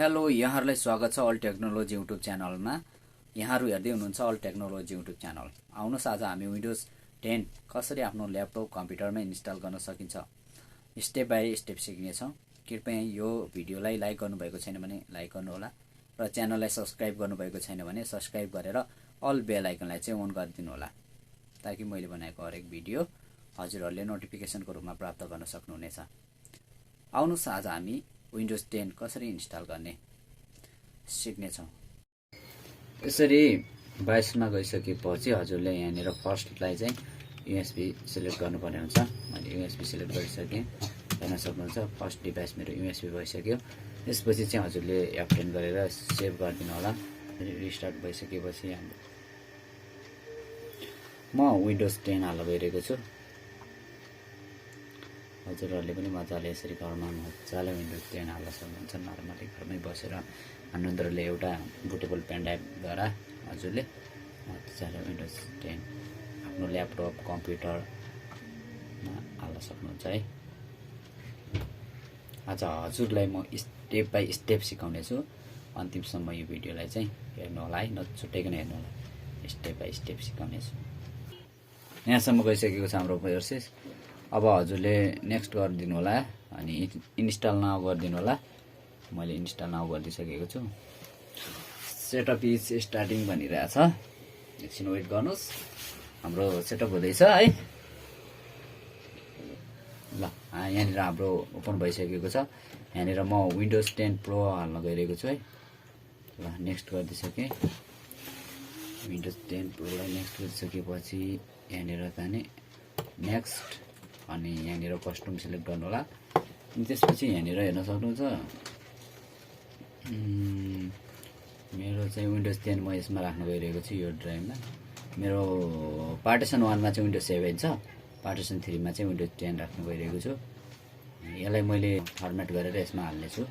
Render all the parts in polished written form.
Hello, यहाँहरूलाई स्वागत छ अल टेक्नोलोजी युट्युब च्यानलमा। यहाँहरू हेर्दै हुनुहुन्छ अल टेक्नोलोजी युट्युब च्यानल। आउनुहोस् आज हामी विन्डोज 10 कसरी आफ्नो ल्यापटप कम्प्युटरमा इन्स्टल गर्न सकिन्छ स्टेप बाई स्टेप सिक्नेछौँ। कृपया यो भिडियोलाई लाइक गर्नुभएको छैन भने लाइक गर्नुहोला र च्यानललाई सब्स्क्राइब गर्नुभएको छैन भने सब्स्क्राइब गरेर अल बेल आइकनलाई चाहिँ अन गरिदिनु होला, ताकि मैले बनाएको हरेक भिडियो हजुरहरूले नोटिफिकेसनको रूपमा प्राप्त गर्न सक्नुहुनेछ। आउनुहोस् आज हामी विन्डोज 10 कसरी इन्स्टल गर्ने सिक्नेछौँ। यसरी 22 मा गइसकेपछि हजुरले यहाँनिर फर्स्टलाई चाहिँ यूएसबी सिलेक्ट गर्नुपर्ने हुन्छ। मैले यूएसबी सिलेक्ट गरिसकेँ, हेर्न सक्नुहुन्छ। फर्स्ट डिभाइस मेरो यूएसबी भइसक्यो। त्यसपछि चाहिँ हजुरले F10 गरेर सेभ गरिदिनु होला। रिस्टार्ट भइसकेपछि म विन्डोज 10 हाल्न गइरहेको छु। हजुरहरूले पनि मजाले यसरी घरमा मजाले विन्डोज 10 हाल्न सक्नुहुन्छ। नर्मली घरमै बसेर अन्यन्त्रले एउटा बुटेबल पेन ड्राइभद्वारा हजुरले मजाले विन्डोज 10 आफ्नो ल्यापटप कम्प्युटरमा हाल्न सक्नुहुन्छ है। आज हजुरलाई म स्टेप बाई स्टेप सिकाउने छु। अन्तिमसम्म यो भिडियोलाई चाहिँ हेर्नु होला है, नछुट्याइकन हेर्नु होला। स्टेप बाई स्टेप सिकाउने छु। यहाँसम्म गइसकेको छ हाम्रो प्रोसेस। अब हजुरले नेक्स्ट गरिदिनु होला अनि इन्स्टल नाउ गरिदिनु होला। मैले इन्स्टल नाउ गरिदिसकेको छु। सेटअप इज स्टार्टिङ भनिरहेछ, एकछिन वेट गर्नुहोस्। हाम्रो सेटअप हुँदैछ है। ल यहाँनिर हाम्रो ओपन भइसकेको छ। यहाँनिर म विन्डोज 10 प्रो हाल्न गइरहेको छु है। ल नेक्स्ट गरिदिइसकेँ। विन्डोज 10 प्रोलाई नेक्स्ट गरिसकेपछि यहाँनिर जाने नेक्स्ट अनि यहाँनिर कस्टम सिलेक्ट गर्नु होला। अनि त्यसपछि यहाँनिर हेर्न सक्नुहुन्छ मेरो चाहिँ विन्डोज 10 म यसमा राख्न गइरहेको छु, यो ड्राइभमा। मेरो पार्टिसन 1 मा चाहिँ विन्डोज 7 छ, पार्टिसन 3 मा चाहिँ विन्डोज 10 राख्न गइरहेको छु। यसलाई मैले फर्मेट गरेर यसमा हाल्नेछु।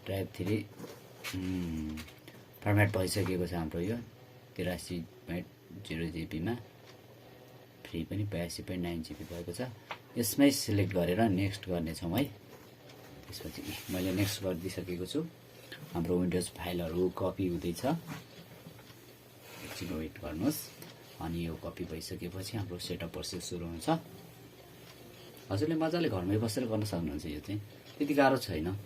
ड्राइभ 3 फर्मेट भइसकेको छ हाम्रो यो 83.0 GB मा। फ्री पनि 82.9 GB भएको छ। यसमै सिलेक्ट गरेर नेक्स्ट गर्नेछौँ है। त्यसपछि मैले नेक्स्ट गरिदिइसकेको छु। हाम्रो विन्डोज फाइलहरू कपी हुँदैछ, एकछिन वेट गर्नुहोस्। अनि यो कपी भइसकेपछि हाम्रो सेटअप प्रोसेस सुरु हुन्छ। हजुरले मजाले घरमै बसेर गर्न सक्नुहुन्छ। यो चाहिँ त्यति गाह्रो छैन।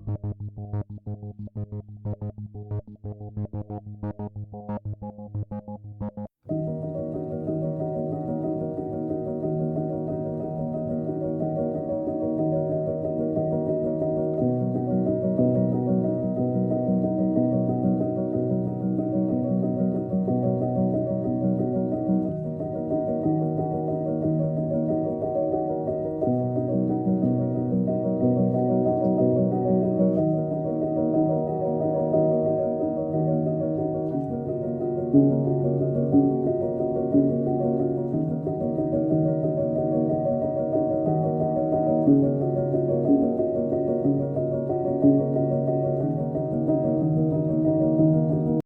you.